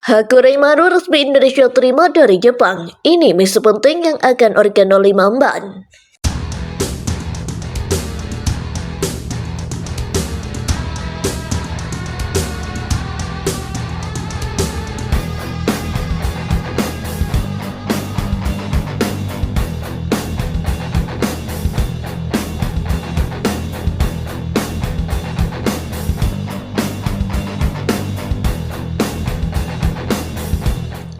Hakuraimaru resmi Indonesia terima dari Jepang. Ini misi penting yang akan Organ 05 emban.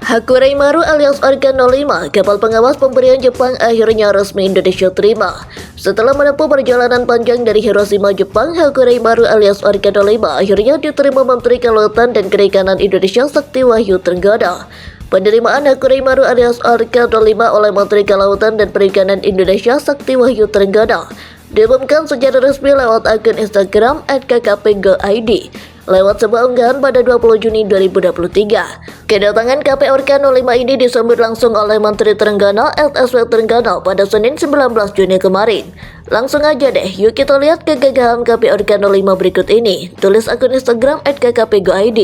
Hakuraimaru alias Organ 05, kapal pengawas pemberian Jepang akhirnya resmi Indonesia terima. Setelah menempuh perjalanan panjang dari Hiroshima, Jepang, Hakuraimaru alias Organ 05 akhirnya diterima Menteri Kelautan dan Perikanan Indonesia Sakti Wahyu Trenggono. Penerimaan Hakuraimaru alias Organ 05 oleh Menteri Kelautan dan Perikanan Indonesia Sakti Wahyu Trenggono diumumkan secara resmi lewat akun Instagram @kkp.go.id. Lewat sebuah unggahan pada 20 Juni 2023. Kedatangan KP Organ 05 ini disambut langsung oleh Menteri Trenggono LSW Trenggono pada Senin 19 Juni kemarin. Langsung aja deh, yuk kita lihat kegagahan KP Organ 05 berikut ini. Tulis akun Instagram @kkp.go.id.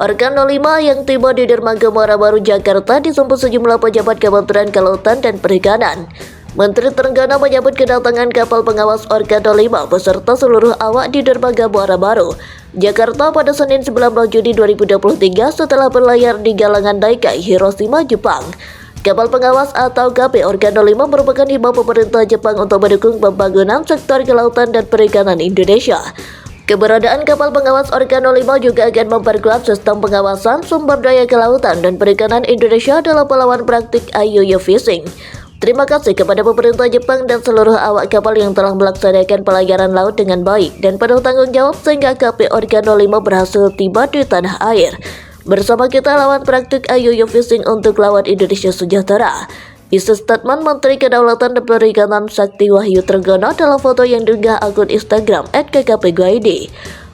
Organ 05 yang tiba di dermaga Muara Baru, Jakarta disambut sejumlah pejabat Kementerian Kelautan dan Perikanan. Menteri Trenggono menyambut kedatangan kapal pengawas Organ 05 beserta seluruh awak di dermaga Muara Baru, Jakarta pada Senin 19 Juni 2023 setelah berlayar di Galangan Daikai, Hiroshima, Jepang. Kapal pengawas atau KP Organ 05 merupakan hibah pemerintah Jepang untuk mendukung pembangunan sektor kelautan dan perikanan Indonesia. Keberadaan kapal pengawas Organ 05 juga akan memperkuat sistem pengawasan sumber daya kelautan dan perikanan Indonesia dalam melawan praktik IUU fishing. Terima kasih kepada pemerintah Jepang dan seluruh awak kapal yang telah melaksanakan pelayaran laut dengan baik dan penuh tanggung jawab sehingga KP Organ 05 berhasil tiba di tanah air. Bersama kita lawan praktik IUU fishing untuk lawan Indonesia sejahtera. Isi statement Menteri Kedaulatan dan Perikanan Sakti Wahyu Trenggono dalam foto yang diunggah akun Instagram @kkp.go.id.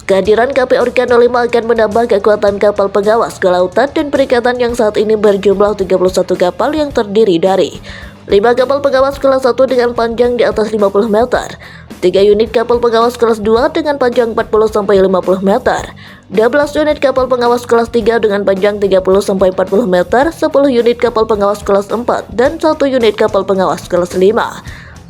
Kehadiran KP Organ 05 akan menambah kekuatan kapal pengawas kelautan dan perikanan yang saat ini berjumlah 31 kapal yang terdiri dari 5 kapal pengawas kelas 1 dengan panjang di atas 50 meter, 3 unit kapal pengawas kelas 2 dengan panjang 40-50 meter, 12 unit kapal pengawas kelas 3 dengan panjang 30-40 meter, 10 unit kapal pengawas kelas 4, dan 1 unit kapal pengawas kelas 5.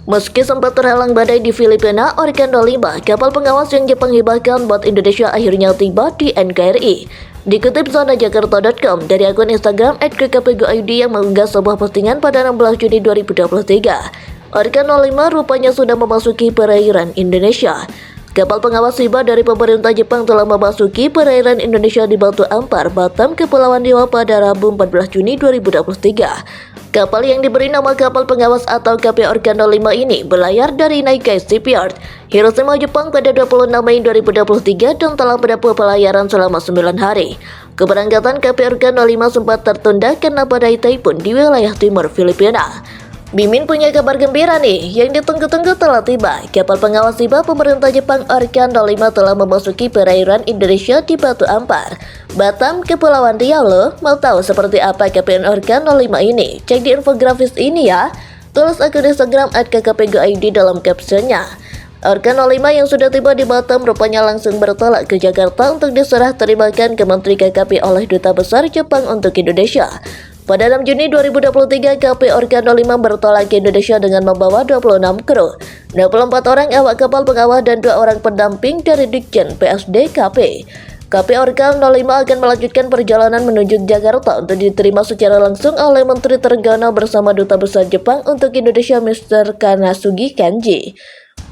Meski sempat terhalang badai di Filipina, Organ 05, kapal pengawas yang Jepang hibahkan buat Indonesia akhirnya tiba di NKRI. Dikutip zonajakarta.com dari akun Instagram @kkp.go.id yang mengunggah sebuah postingan pada 16 Juni 2023. Organ 05 rupanya sudah memasuki perairan Indonesia. Kapal pengawas hibah dari pemerintah Jepang telah memasuki perairan Indonesia di Batu Ampar, Batam, Kepulauan Riau pada Rabu 14 Juni 2023. Kapal yang diberi nama kapal pengawas atau KP Organ 05 ini berlayar dari Naikai Shipyard, Hiroshima, Jepang pada 26 Mei 2023 dan telah menempuh pelayaran selama 9 hari. Keberangkatan KP Organ 05 sempat tertunda karena badai taifun di wilayah timur Filipina. Mimin punya kabar gembira nih, yang ditunggu-tunggu telah tiba. Kapal pengawas hibah pemerintah Jepang Organ 05 telah memasuki perairan Indonesia di Batu Ampar, Batam, Kepulauan Riau loh. Mau tahu seperti apa KPN Organ 05 ini? Cek di infografis ini ya. Tulis akun Instagram @kkp.go.id dalam captionnya. Organ 05 yang sudah tiba di Batam rupanya langsung bertolak ke Jakarta untuk diserah terimakan ke Menteri KKP oleh Duta Besar Jepang untuk Indonesia. Pada 6 Juni 2023, KP Organ 05 bertolak ke Indonesia dengan membawa 26 kru, 24 orang awak kapal pengawas dan 2 orang pendamping dari Ditjen PSD KP. KP Organ 05 akan melanjutkan perjalanan menuju Jakarta untuk diterima secara langsung oleh Menteri Trenggono bersama Duta Besar Jepang untuk Indonesia Mr. Kanasugi Kanji.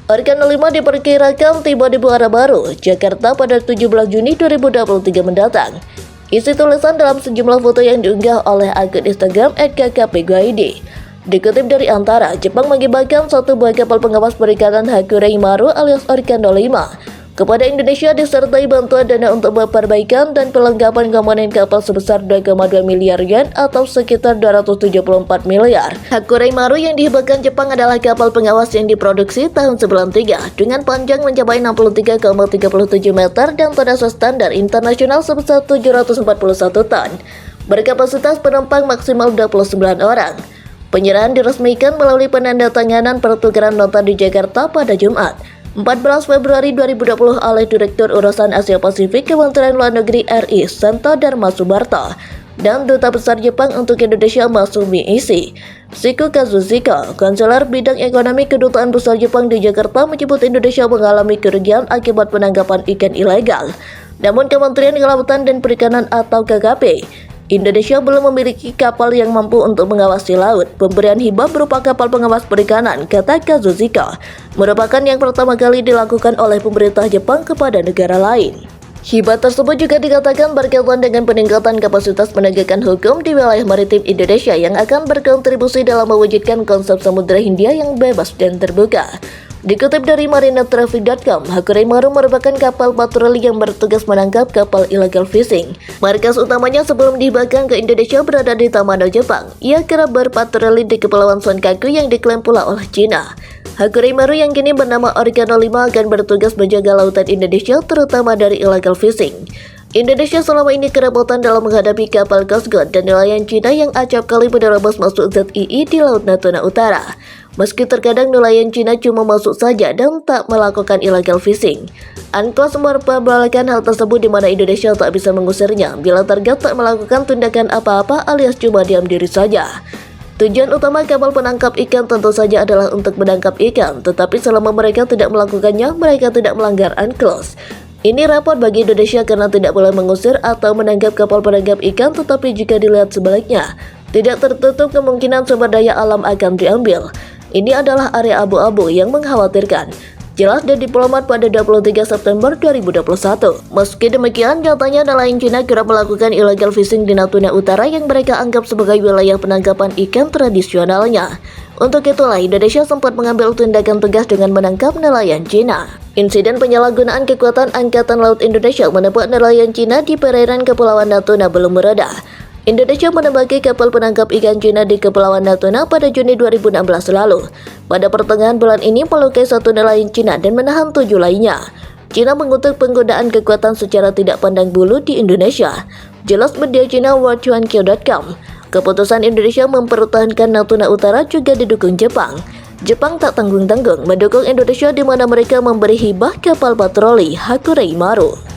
Organ 05 diperkirakan tiba di Muara Baru, Jakarta pada 17 Juni 2023 mendatang. Isi tulisan dalam sejumlah foto yang diunggah oleh akun Instagram @kkp.go.id. Dikutip dari Antara, Jepang menghibahkan 1 buah kapal pengawas perikanan Hakuraimaru alias Organ 05 kepada Indonesia disertai bantuan dana untuk perbaikan dan pelengkapan komponen kapal sebesar 2,2 miliar yen atau sekitar 274 miliar. Hakuraimaru yang dihibahkan Jepang adalah kapal pengawas yang diproduksi tahun 93 dengan panjang mencapai 63,37 meter dan tonase standar internasional sebesar 741 ton. Berkapasitas penumpang maksimal 29 orang. Penyerahan diresmikan melalui penandatanganan pertukaran nota di Jakarta pada Jumat 14 Februari 2020 oleh Direktur Urusan Asia Pasifik Kementerian Luar Negeri RI Santo Dharma Subarto. dan Duta Besar Jepang untuk Indonesia Masumi Ishii. Shiko Kazushika, Konselor Bidang Ekonomi Kedutaan Besar Jepang di Jakarta, menyebut Indonesia mengalami kerugian akibat penangkapan ikan ilegal. Namun Kementerian Kelautan dan Perikanan atau KKP Indonesia belum memiliki kapal yang mampu untuk mengawasi laut. Pemberian hibah berupa kapal pengawas perikanan, kata Kazushika, merupakan yang pertama kali dilakukan oleh pemerintah Jepang kepada negara lain. Hibah tersebut juga dikatakan berkaitan dengan peningkatan kapasitas penegakan hukum di wilayah maritim Indonesia yang akan berkontribusi dalam mewujudkan konsep Samudra Hindia yang bebas dan terbuka. Dikutip dari marinatraffic.com, Hakurei Maru merupakan kapal patroli yang bertugas menangkap kapal illegal fishing. Markas utamanya sebelum dihibahkan ke Indonesia berada di Tamano, Jepang. Ia kerap berpatroli di Kepulauan Senkaku yang diklaim pula oleh Cina. Hakurei Maru yang kini bernama Orkano 5 akan bertugas menjaga lautan Indonesia terutama dari illegal fishing. Indonesia selama ini kerepotan dalam menghadapi kapal Coast Guard dan nelayan Cina yang acap kali menerobos masuk ZII di Laut Natuna Utara. Meski terkadang nelayan Cina cuma masuk saja dan tak melakukan illegal fishing, UNCLOS memperbolehkan hal tersebut di mana Indonesia tak bisa mengusirnya bila target tak melakukan tindakan apa-apa alias cuma diam diri saja. Tujuan utama kapal penangkap ikan tentu saja adalah untuk menangkap ikan, tetapi selama mereka tidak melakukannya, mereka tidak melanggar UNCLOS. Ini repot bagi Indonesia karena tidak boleh mengusir atau menangkap kapal penangkap ikan, tetapi jika dilihat sebaliknya, tidak tertutup kemungkinan sumber daya alam akan diambil. Ini adalah area abu-abu yang mengkhawatirkan, jelas dan diplomat pada 23 September 2021. Meski demikian, nyatanya nelayan Cina kerap melakukan illegal fishing di Natuna Utara yang mereka anggap sebagai wilayah penangkapan ikan tradisionalnya. Untuk itulah Indonesia sempat mengambil tindakan tegas dengan menangkap nelayan Cina. Insiden penyalahgunaan kekuatan Angkatan Laut Indonesia menembak nelayan Cina di perairan Kepulauan Natuna belum mereda. Indonesia menembaki kapal penangkap ikan Cina di Kepulauan Natuna pada Juni 2016 lalu. Pada pertengahan bulan ini melukai satu nelayan Cina dan menahan 7 lainnya. Cina mengutuk penggunaan kekuatan secara tidak pandang bulu di Indonesia. Jelas media Cina WorldCuanQ.com. Keputusan Indonesia mempertahankan Natuna Utara juga didukung Jepang. Jepang tak tanggung-tanggung mendukung Indonesia di mana mereka memberi hibah kapal patroli Hakurei Maru.